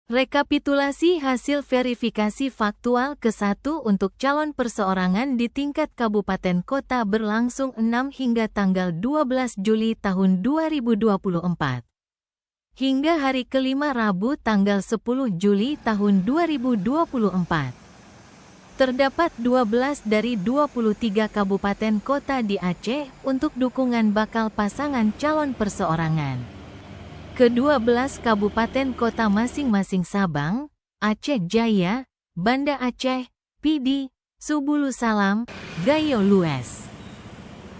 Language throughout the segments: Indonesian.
Rekapitulasi hasil verifikasi faktual ke-1 untuk calon perseorangan di tingkat kabupaten kota berlangsung 6 hingga tanggal 12 Juli tahun 2024. Hingga hari kelima Rabu tanggal 10 Juli tahun 2024. Terdapat 12 dari 23 kabupaten kota di Aceh untuk dukungan bakal pasangan calon perseorangan. Ke-12 kabupaten kota masing-masing Sabang, Aceh Jaya, Banda Aceh, Pidi, Subulu Salam, Gayo Lues.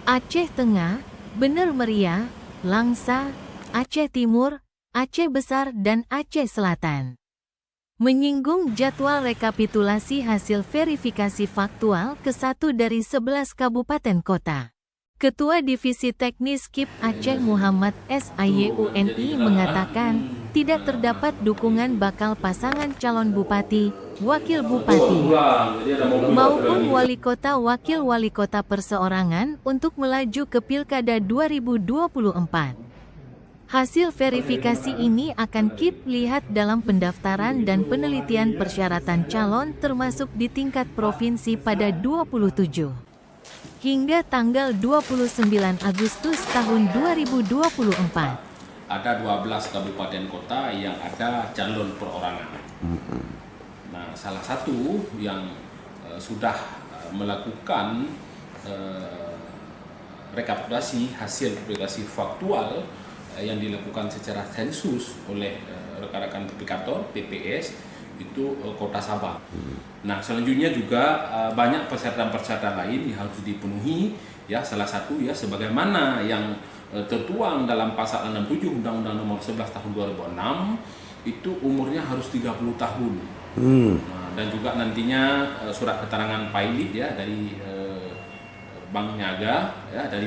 Aceh Tengah, Bener Meriah, Langsa, Aceh Timur, Aceh Besar dan Aceh Selatan. Menyinggung jadwal rekapitulasi hasil verifikasi faktual ke-1 dari 11 kabupaten kota. Ketua Divisi Teknis KIP Aceh Muhammad SAYUNI mengatakan, tidak terdapat dukungan bakal pasangan calon bupati, wakil bupati, maupun wali kota wakil wali kota perseorangan untuk melaju ke Pilkada 2024. Hasil verifikasi ini akan KIP lihat dalam pendaftaran dan penelitian persyaratan calon termasuk di tingkat provinsi pada 27 hingga tanggal 29 Agustus tahun 2024. Ada 12 kabupaten kota yang ada calon perorangan. Nah, salah satu yang sudah melakukan rekapitulasi hasil verifikasi faktual yang dilakukan secara sensus oleh rekan-rekan aplikator PPS itu Kota Sabang. Nah, selanjutnya juga banyak persyaratan-persyaratan lain yang harus dipenuhi, ya, salah satu ya sebagaimana yang tertuang dalam pasal 67 Undang-Undang Nomor 11 Tahun 2006 itu umurnya harus 30 tahun. Nah, dan juga nantinya surat keterangan pilot ya dari Bank Niaga ya, dari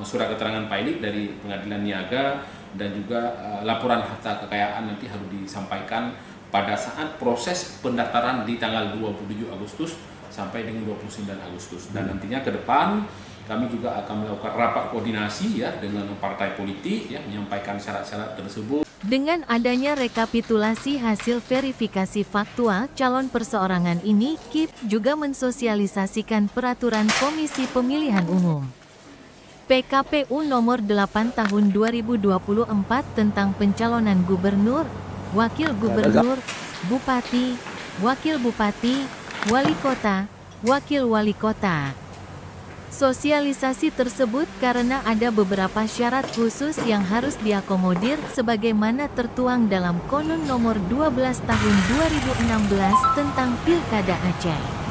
surat keterangan pilot dari Pengadilan Niaga, dan juga laporan harta kekayaan nanti harus disampaikan pada saat proses pendaftaran di tanggal 27 Agustus sampai dengan 29 Agustus. Dan nantinya ke depan kami juga akan melakukan rapat koordinasi ya dengan partai politik ya, menyampaikan syarat-syarat tersebut. Dengan adanya rekapitulasi hasil verifikasi faktual calon perseorangan ini, KIP juga mensosialisasikan peraturan Komisi Pemilihan Umum PKPU Nomor 8 Tahun 2024 tentang pencalonan gubernur, wakil gubernur, bupati, wakil bupati, wali kota, wakil wali kota. Sosialisasi tersebut karena ada beberapa syarat khusus yang harus diakomodir sebagaimana tertuang dalam Konun Nomor 12 Tahun 2016 tentang Pilkada Aceh.